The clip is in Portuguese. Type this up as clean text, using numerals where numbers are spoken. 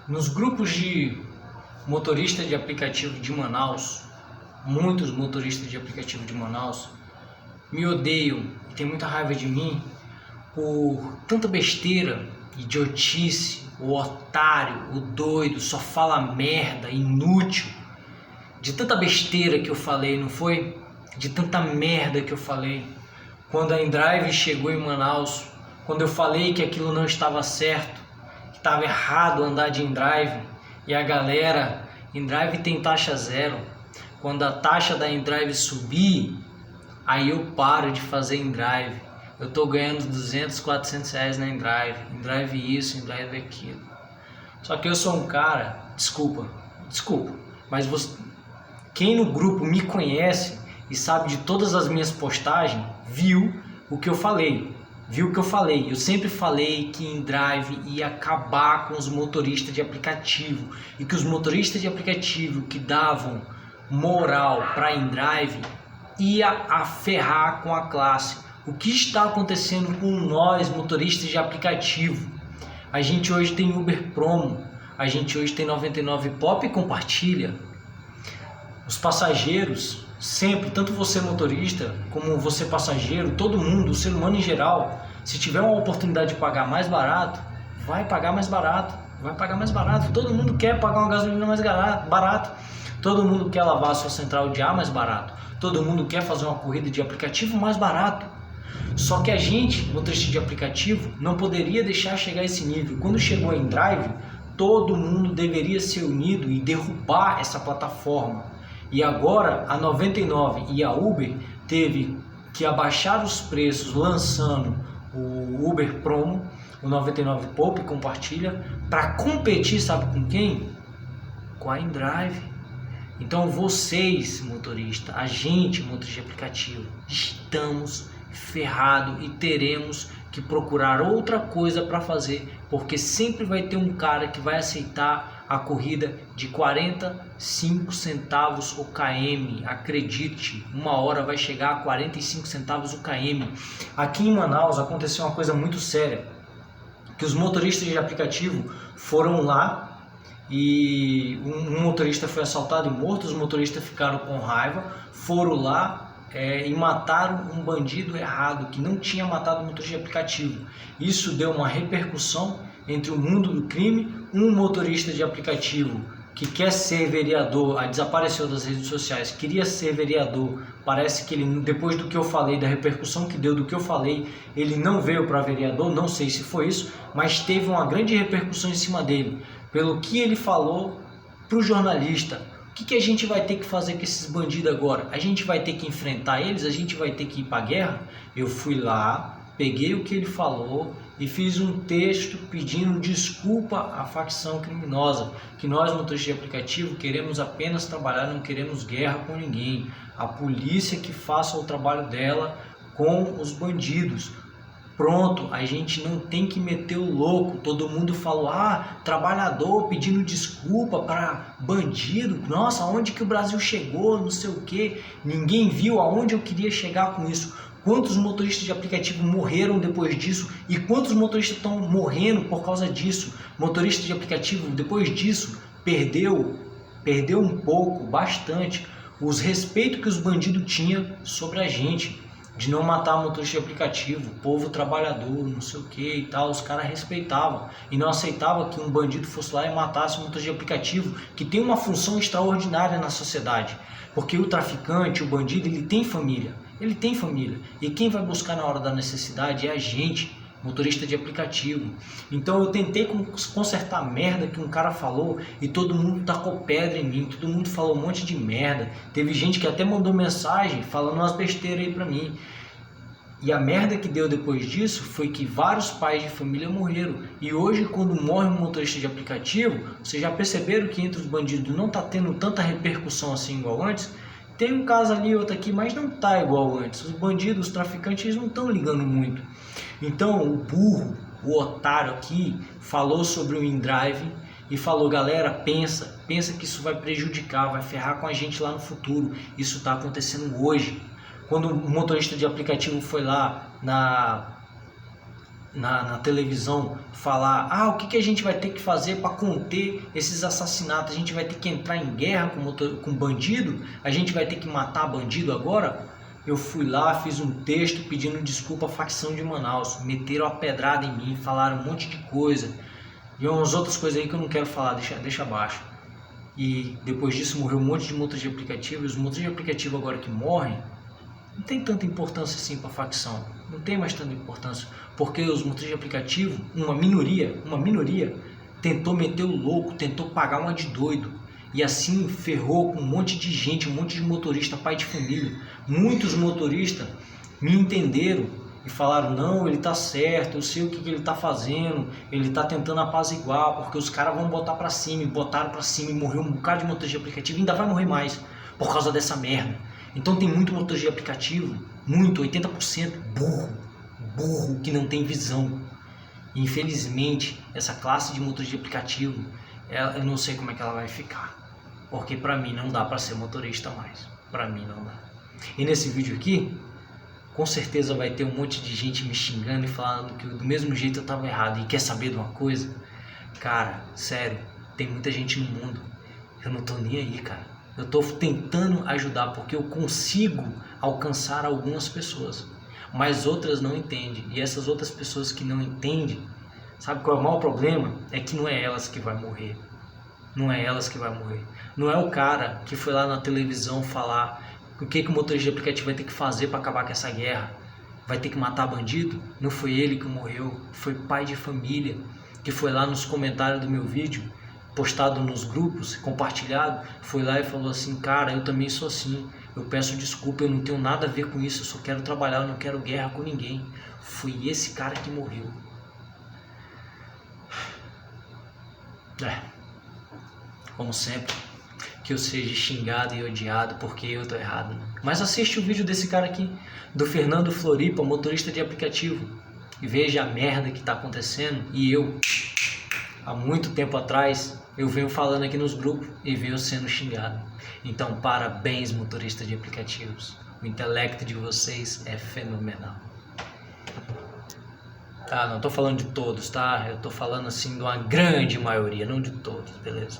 Nos grupos de motorista de aplicativo de Manaus, muitos motoristas de aplicativo de Manaus me odeiam e têm muita raiva de mim por tanta besteira, idiotice, o otário, o doido, só fala merda, inútil. De tanta besteira que eu falei, não foi? De tanta merda que eu falei. Quando a InDrive chegou em Manaus, quando eu falei que aquilo não estava certo, que estava errado andar de InDrive, e a galera, InDrive tem taxa zero. Quando a taxa da InDrive subir, aí eu paro de fazer InDrive. Eu estou ganhando 200, 400 reais na InDrive. InDrive isso, InDrive aquilo. Só que eu sou um cara, desculpa, mas quem no grupo me conhece e sabe de todas as minhas postagens, viu o que eu falei. Eu sempre falei que InDrive ia acabar com os motoristas de aplicativo e que os motoristas de aplicativo que davam moral para InDrive ia ferrar com a classe. O que está acontecendo com nós, motoristas de aplicativo? A gente hoje tem Uber Promo, a gente hoje tem 99 Pop e compartilha. Os passageiros, sempre, tanto você motorista como você passageiro, todo mundo, o ser humano em geral, se tiver uma oportunidade de pagar mais barato, vai pagar mais barato, Todo mundo quer pagar uma gasolina mais barato, todo mundo quer lavar a sua central de ar mais barato, todo mundo quer fazer uma corrida de aplicativo mais barato. Só que a gente, motorista de aplicativo, não poderia deixar chegar a esse nível. Quando chegou a InDrive, todo mundo deveria ser unido e derrubar essa plataforma. E agora a 99 e a Uber teve que abaixar os preços lançando o Uber Promo, o 99 Pop e compartilha, para competir, sabe com quem? Com a InDrive. Então vocês, motorista, a gente, motorista de aplicativo, estamos ferrados e teremos que procurar outra coisa para fazer, porque sempre vai ter um cara que vai aceitar a corrida de 45 centavos o km. Acredite, uma hora vai chegar a 45 centavos o km. Aqui em Manaus aconteceu uma coisa muito séria, que os motoristas de aplicativo foram lá e um motorista foi assaltado e morto, os motoristas ficaram com raiva, foram lá e mataram um bandido errado, que não tinha matado o motorista de aplicativo. Isso deu uma repercussão entre o mundo do crime. Um motorista de aplicativo que quer ser vereador, desapareceu das redes sociais, queria ser vereador, parece que ele, depois do que eu falei, da repercussão que deu do que eu falei, ele não veio para vereador, não sei se foi isso, mas teve uma grande repercussão em cima dele, pelo que ele falou para o jornalista. O que a gente vai ter que fazer com esses bandidos agora? A gente vai ter que enfrentar eles? A gente vai ter que ir para a guerra? Eu fui lá, peguei o que ele falou e fiz um texto pedindo desculpa à facção criminosa, que nós, motoristas de aplicativo, queremos apenas trabalhar, não queremos guerra com ninguém. A polícia que faça o trabalho dela com os bandidos. Pronto, a gente não tem que meter o louco. Todo mundo falou, trabalhador pedindo desculpa para bandido. Nossa, aonde que o Brasil chegou, não sei o que. Ninguém viu aonde eu queria chegar com isso. Quantos motoristas de aplicativo morreram depois disso e quantos motoristas estão morrendo por causa disso? Motorista de aplicativo, depois disso, perdeu um pouco, bastante, os respeitos que os bandidos tinham sobre a gente, de não matar motorista de aplicativo, povo trabalhador, não sei o que e tal. Os caras respeitavam e não aceitavam que um bandido fosse lá e matasse um motorista de aplicativo, que tem uma função extraordinária na sociedade, porque o traficante, o bandido, ele tem família, e quem vai buscar na hora da necessidade é a gente, motorista de aplicativo. Então eu tentei consertar a merda que um cara falou e todo mundo tacou pedra em mim, todo mundo falou um monte de merda. Teve gente que até mandou mensagem falando umas besteiras aí pra mim. E a merda que deu depois disso foi que vários pais de família morreram. E hoje, quando morre um motorista de aplicativo, vocês já perceberam que entre os bandidos não tá tendo tanta repercussão assim igual antes? Tem um caso ali, outro aqui, mas não tá igual antes. Os bandidos, os traficantes, eles não estão ligando muito. Então o burro, o otário aqui, falou sobre o InDrive e falou, galera, pensa que isso vai prejudicar, vai ferrar com a gente lá no futuro. Isso está acontecendo hoje. Quando o motorista de aplicativo foi lá na televisão falar, o que a gente vai ter que fazer para conter esses assassinatos? A gente vai ter que entrar em guerra com bandido? A gente vai ter que matar bandido agora? Eu fui lá, fiz um texto pedindo desculpa à facção de Manaus, meteram a pedrada em mim, falaram um monte de coisa e umas outras coisas aí que eu não quero falar, deixa abaixo. E depois disso morreu um monte de motoristas de aplicativo, e os motoristas de aplicativo agora que morrem não tem tanta importância assim para a facção, não tem mais tanta importância, porque os motoristas de aplicativo, uma minoria tentou meter o louco, tentou pagar uma de doido, e assim ferrou com um monte de gente, um monte de motorista, pai de família. Muitos motoristas me entenderam e falaram, não, ele tá certo, eu sei o que ele tá fazendo, ele tá tentando apaziguar, porque os caras vão botar pra cima, e botaram pra cima e morreu um bocado de motorista de aplicativo, e ainda vai morrer mais por causa dessa merda. Então tem muito motorista de aplicativo, muito, 80% burro que não tem visão. E, infelizmente, essa classe de motorista de aplicativo, eu não sei como é que ela vai ficar, porque pra mim não dá pra ser motorista mais, pra mim não dá. E nesse vídeo aqui, com certeza vai ter um monte de gente me xingando e falando que do mesmo jeito eu tava errado. E quer saber de uma coisa? Cara, sério, tem muita gente no mundo, eu não tô nem aí, cara. Eu tô tentando ajudar porque eu consigo alcançar algumas pessoas, mas outras não entendem. E essas outras pessoas que não entendem, sabe qual é o maior problema? É que não é elas que vai morrer. Não é elas que vai morrer. Não é o cara que foi lá na televisão falar o que o motorista de aplicativo vai ter que fazer para acabar com essa guerra. Vai ter que matar bandido? Não foi ele que morreu, foi pai de família que foi lá nos comentários do meu vídeo, postado nos grupos, compartilhado, foi lá e falou assim, cara, eu também sou assim, eu peço desculpa, eu não tenho nada a ver com isso, eu só quero trabalhar, eu não quero guerra com ninguém. Foi esse cara que morreu. Como sempre, que eu seja xingado e odiado porque eu tô errado. Mas assiste o vídeo desse cara aqui, do Fernando Floripa, motorista de aplicativo, e veja a merda que tá acontecendo. E eu, há muito tempo atrás, eu venho falando aqui nos grupos e venho sendo xingado. Então, parabéns, motoristas de aplicativos. O intelecto de vocês é fenomenal. Tá, não tô falando de todos, tá? Eu tô falando assim de uma grande maioria, não de todos, beleza?